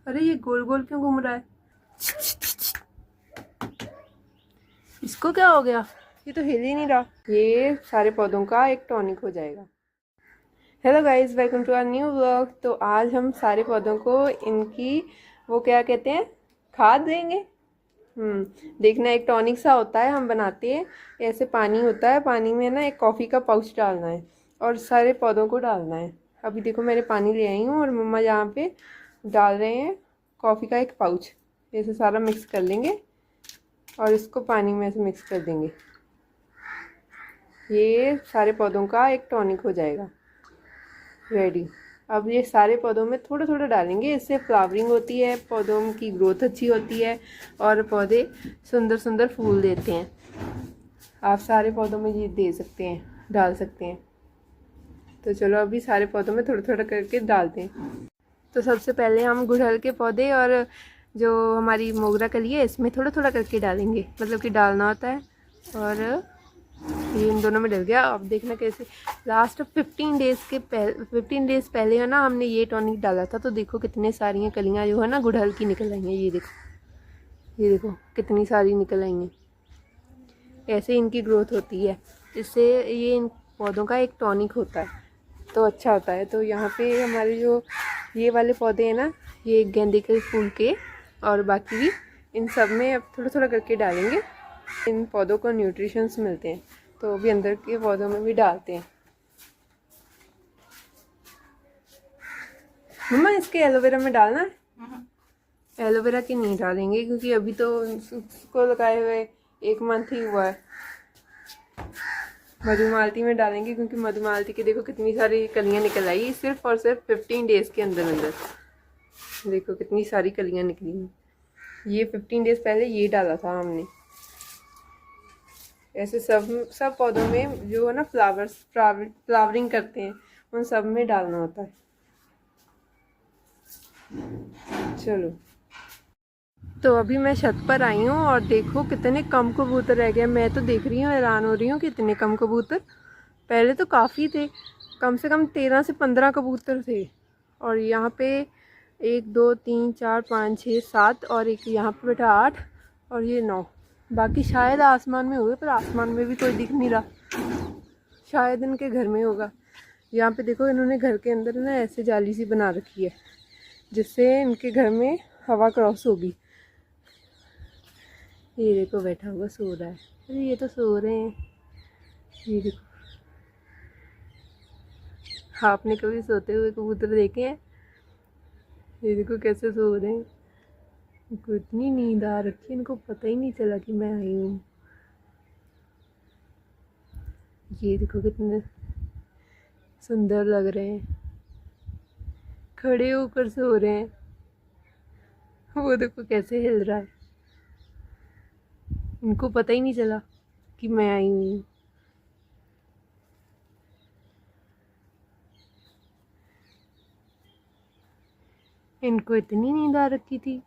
अरे ये गोल गोल क्यों घूम रहा है? इसको क्या हो गया? ये तो हिल ही नहीं रहा। ये सारे पौधों का एक टॉनिक हो जाएगा। Hello guys, welcome to our new vlog. तो आज हम सारे पौधों को इनकी वो क्या कहते हैं, खाद देंगे। देखना, एक टॉनिक सा होता है, हम बनाते हैं। ऐसे पानी होता है, पानी में ना एक कॉफ़ी का पाउच डालना है और सारे पौधों को डालना है। अभी देखो मैंने पानी ले आई हूँ और मम्मा यहाँ पे डाल रहे हैं कॉफ़ी का एक पाउच। ऐसे सारा मिक्स कर लेंगे और इसको पानी में ऐसे मिक्स कर देंगे। ये सारे पौधों का एक टॉनिक हो जाएगा रेडी। अब ये सारे पौधों में थोड़ा थोड़ा डालेंगे, इससे फ्लावरिंग होती है, पौधों की ग्रोथ अच्छी होती है और पौधे सुंदर सुंदर फूल देते हैं। आप सारे पौधों में ये दे सकते हैं, डाल सकते हैं। तो चलो अभी सारे पौधों में थोड़ा थोड़ा करके डालते हैं। तो सबसे पहले हम गुड़हल के पौधे और जो हमारी मोगरा कली है इसमें थोड़ा थोड़ा करके डालेंगे, मतलब कि डालना होता है। और ये इन दोनों में डल गया। अब देखना कैसे लास्ट 15 डेज़ पहले है ना, हमने ये टॉनिक डाला था। तो देखो कितने सारी कलियाँ जो है ना गुड़हल की निकल आई हैं। ये देखो कितनी सारी निकल आई हैं। ऐसे इनकी ग्रोथ होती है, इससे ये इन पौधों का एक टॉनिक होता है, तो अच्छा होता है। तो यहाँ पे हमारे जो ये वाले पौधे हैं ना, ये गेंदे के फूल के और बाकी भी, इन सब में अब थोड़ा थोड़ा करके डालेंगे। इन पौधों को न्यूट्रिशंस मिलते हैं, तो अभी अंदर के पौधों में भी डालते हैं। मम्मा इसके एलोवेरा में डालना है? एलोवेरा के नहीं डालेंगे क्योंकि अभी तो उसको लगाए हुए 1 मंथ ही हुआ है। मधुमालती में डालेंगे क्योंकि मधुमालती की देखो कितनी सारी कलियां निकल आई सिर्फ और सिर्फ 15 डेज़ के अंदर अंदर। देखो कितनी सारी कलियां निकली हैं। ये 15 डेज़ पहले ये डाला था हमने। ऐसे सब पौधों में जो है ना फ्लावरिंग करते हैं, उन सब में डालना होता है। चलो, तो अभी मैं छत पर आई हूँ और देखो कितने कम कबूतर रह गए। मैं तो देख रही हूँ, हैरान हो रही हूँ कि इतने कम कबूतर। पहले तो काफ़ी थे, कम से कम 13 से 15 कबूतर थे। और यहाँ पे 1 2 3 4 5 6 7 और एक यहाँ पे बैठा 8 और ये 9। बाकी शायद आसमान में हुए, पर आसमान में भी कोई दिख नहीं रहा। शायद इनके घर में होगा। यहाँ पे देखो इन्होंने घर के अंदर ना ऐसे जाली सी बना रखी है, जिससे इनके घर में हवा क्रॉस होगी। ये देखो बैठा हुआ सो रहा है। अरे ये तो सो रहे हैं। ये देखो, आपने कभी सोते हुए कबूतर देखे हैं? ये देखो कैसे सो रहे हैं। इनको इतनी नींद आ रखी है, इनको पता ही नहीं चला कि मैं आई हूँ। ये देखो कितने सुंदर लग रहे हैं, खड़े होकर सो रहे हैं। वो देखो कैसे हिल रहा है, इनको पता ही नहीं चला कि मैं आई हूँ। इनको इतनी नींद आ रखी थी।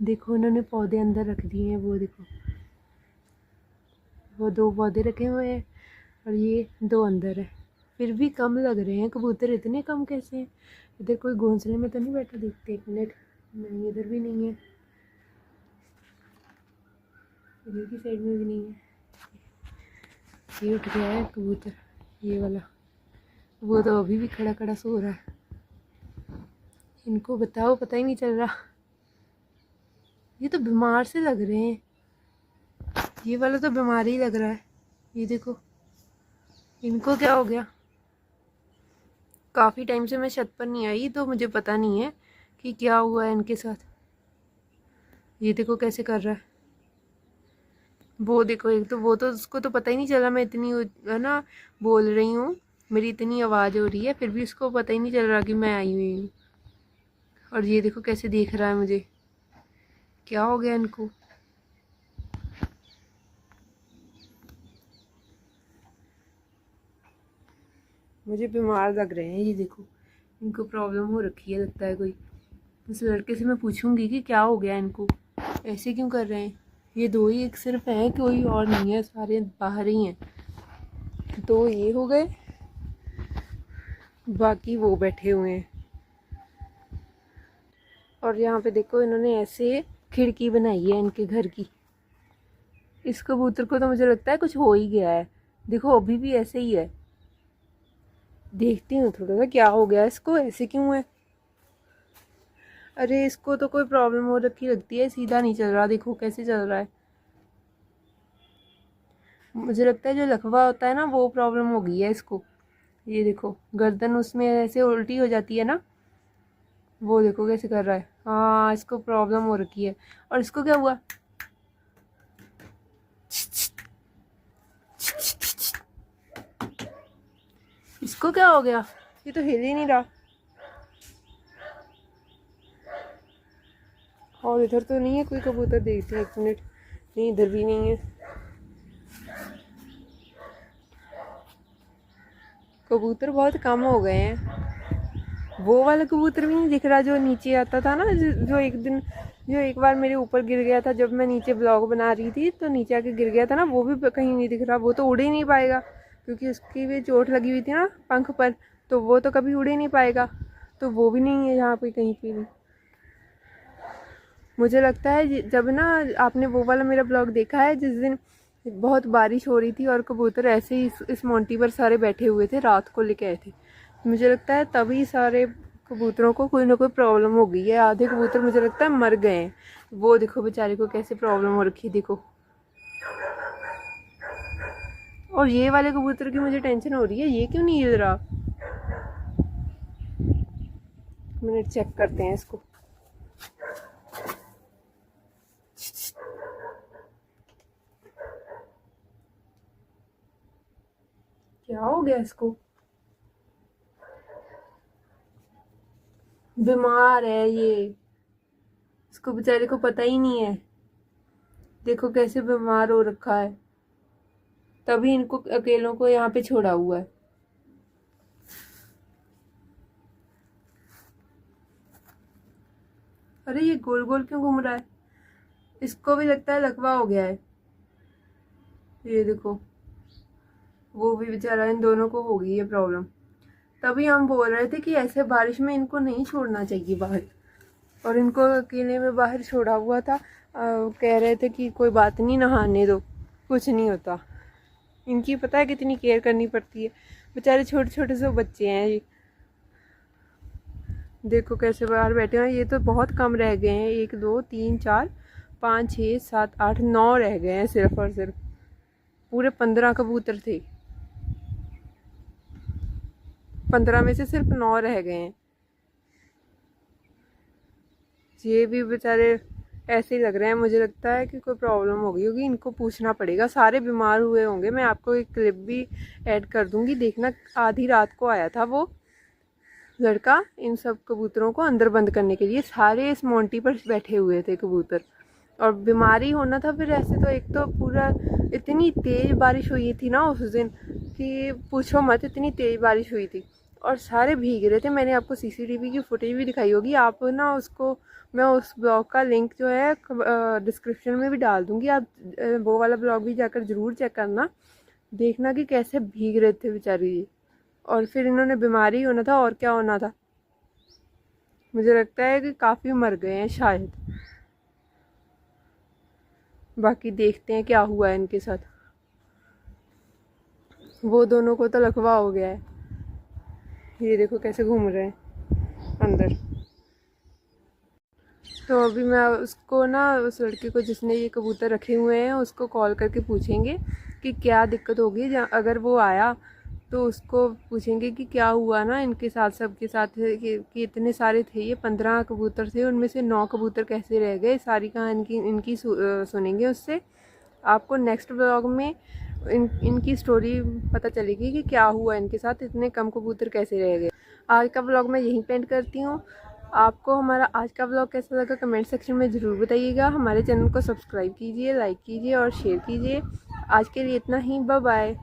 देखो उन्होंने पौधे अंदर रख दिए हैं। वो देखो, वो 2 पौधे रखे हुए हैं और ये 2 अंदर है। फिर भी कम लग रहे हैं कबूतर, इतने कम कैसे हैं? इधर कोई घोंसले में तो नहीं बैठा? देखते 1 मिनट। नहीं, इधर भी नहीं है, इधर की साइड में भी नहीं है। ये उठ गया है कबूतर, ये वाला। वो तो अभी भी खड़ा खड़ा सो रहा है। इनको बताओ, पता ही नहीं चल रहा। ये तो बीमार से लग रहे हैं। ये वाला तो बीमार ही लग रहा है। ये देखो इनको क्या हो गया। काफ़ी टाइम से मैं छत पर नहीं आई, तो मुझे पता नहीं है कि क्या हुआ है इनके साथ। ये देखो कैसे कर रहा है। वो देखो, एक तो वो तो उसको तो पता ही नहीं चला मैं इतनी है ना बोल रही हूँ, मेरी इतनी आवाज़ हो रही है, फिर भी उसको पता ही नहीं चल रहा कि मैं आई हुई हूँ। और ये देखो कैसे देख रहा है मुझे। क्या हो गया इनको? मुझे बीमार लग रहे हैं। ये देखो इनको प्रॉब्लम हो रखी है लगता है कोई। उस लड़के से मैं पूछूंगी कि क्या हो गया इनको, ऐसे क्यों कर रहे हैं। ये 2 ही एक सिर्फ है, कोई और नहीं है, सारे बाहर ही हैं। 2 ये हो गए, बाकी वो बैठे हुए हैं। और यहाँ पे देखो इन्होंने ऐसे खिड़की बनाई है इनके घर की। इस कबूतर को तो मुझे लगता है कुछ हो ही गया है, देखो अभी भी ऐसे ही है। देखती हूँ थोड़ा सा क्या हो गया इसको, ऐसे क्यों है। अरे इसको तो कोई प्रॉब्लम हो रखी लगती है, सीधा नहीं चल रहा, देखो कैसे चल रहा है। मुझे लगता है जो लकवा होता है ना वो प्रॉब्लम हो गई है इसको। ये देखो गर्दन उसमें ऐसे उल्टी हो जाती है ना, वो देखो कैसे कर रहा है। हाँ इसको प्रॉब्लम हो रखी है। और इसको क्या हुआ, इसको क्या हो गया, ये तो हिल ही नहीं रहा। और इधर तो नहीं है कोई कबूतर, देखते हैं 1 मिनट। नहीं इधर भी नहीं है, कबूतर बहुत कम हो गए हैं। वो वाला कबूतर भी नहीं दिख रहा जो नीचे आता था ना, जो एक बार मेरे ऊपर गिर गया था जब मैं नीचे ब्लॉग बना रही थी, तो नीचे आके गिर गया था ना, वो भी कहीं नहीं दिख रहा। वो तो उड़ ही नहीं पाएगा क्योंकि उसकी भी चोट लगी हुई थी ना पंख पर, तो वो तो कभी उड़ ही नहीं पाएगा। तो वो भी नहीं है यहाँ पे कहीं पे भी। मुझे लगता है जब ना आपने वो वाला मेरा ब्लॉग देखा है जिस दिन बहुत बारिश हो रही थी और कबूतर ऐसे ही इस मोंटी पर सारे बैठे हुए थे, रात को लेके आए थे, मुझे लगता है तभी सारे कबूतरों को कोई ना कोई प्रॉब्लम हो गई है। आधे कबूतर मुझे लगता है मर गए हैं। वो देखो बेचारे को कैसे प्रॉब्लम हो रखी है, देखो। और ये वाले कबूतर की मुझे टेंशन हो रही है, ये क्यों नहीं हिल रहा। मिनट चेक करते हैं इसको। क्या हो गया इसको, बीमार है ये, इसको बेचारे को पता ही नहीं है। देखो कैसे बीमार हो रखा है, तभी इनको अकेलों को यहाँ पे छोड़ा हुआ है। अरे ये गोल गोल क्यों घूम रहा है, इसको भी लगता है लकवा हो गया है। ये देखो वो भी बेचारा, इन दोनों को हो गई है प्रॉब्लम। तभी हम बोल रहे थे कि ऐसे बारिश में इनको नहीं छोड़ना चाहिए बाहर, और इनको अकेले में बाहर छोड़ा हुआ था। कह रहे थे कि कोई बात नहीं, नहाने दो, कुछ नहीं होता। इनकी पता है कितनी केयर करनी पड़ती है, बेचारे छोटे छोटे से बच्चे हैं ये। देखो कैसे बाहर बैठे हैं। ये तो बहुत कम रह गए हैं, 1 2 3 4 5 6 7 8 9 रह गए हैं सिर्फ और सिर्फ। पूरे 15 कबूतर थे, 15 में से सिर्फ 9 रह गए हैं। ये भी बेचारे ऐसे ही लग रहे हैं, मुझे लगता है कि कोई प्रॉब्लम हो गई होगी। इनको पूछना पड़ेगा, सारे बीमार हुए होंगे। मैं आपको एक क्लिप भी ऐड कर दूंगी, देखना। आधी रात को आया था वो लड़का इन सब कबूतरों को अंदर बंद करने के लिए, सारे इस मोंटी पर बैठे हुए थे कबूतर। और बीमारी होना था फिर ऐसे। तो एक तो पूरा इतनी तेज़ बारिश हुई थी ना उस दिन कि पूछो मत, इतनी तेज़ बारिश हुई थी और सारे भीग रहे थे। मैंने आपको सीसीटीवी की फुटेज भी दिखाई होगी, आप ना उसको, मैं उस ब्लॉग का लिंक जो है डिस्क्रिप्शन में भी डाल दूँगी, आप वो वाला ब्लॉग भी जाकर ज़रूर चेक करना, देखना कि कैसे भीग रहे थे बेचारे ये। और फिर इन्होंने बीमारी होना था, और क्या होना था। मुझे लगता है कि काफ़ी मर गए हैं शायद। बाकी देखते हैं क्या हुआ है इनके साथ। वो दोनों को तो लकवा हो गया है, ये देखो कैसे घूम रहे हैं अंदर। तो अभी मैं उसको ना, उस लड़के को जिसने ये कबूतर रखे हुए हैं, उसको कॉल करके पूछेंगे कि क्या दिक्कत होगी। अगर वो आया तो उसको पूछेंगे कि क्या हुआ ना इनके साथ, सबके साथ कि इतने सारे थे, ये 15 कबूतर थे, उनमें से 9 कबूतर कैसे रह गए। सारी कहानी इनकी सुनेंगे उससे। आपको नेक्स्ट ब्लॉग में इनकी स्टोरी पता चलेगी कि क्या हुआ इनके साथ, इतने कम कबूतर कैसे रह गए। आज का ब्लॉग मैं यहीं पे एंड करती हूँ। आपको हमारा आज का ब्लॉग कैसा लगा कमेंट सेक्शन में ज़रूर बताइएगा। हमारे चैनल को सब्सक्राइब कीजिए, लाइक कीजिए और शेयर कीजिए। आज के लिए इतना ही, बाय बाय।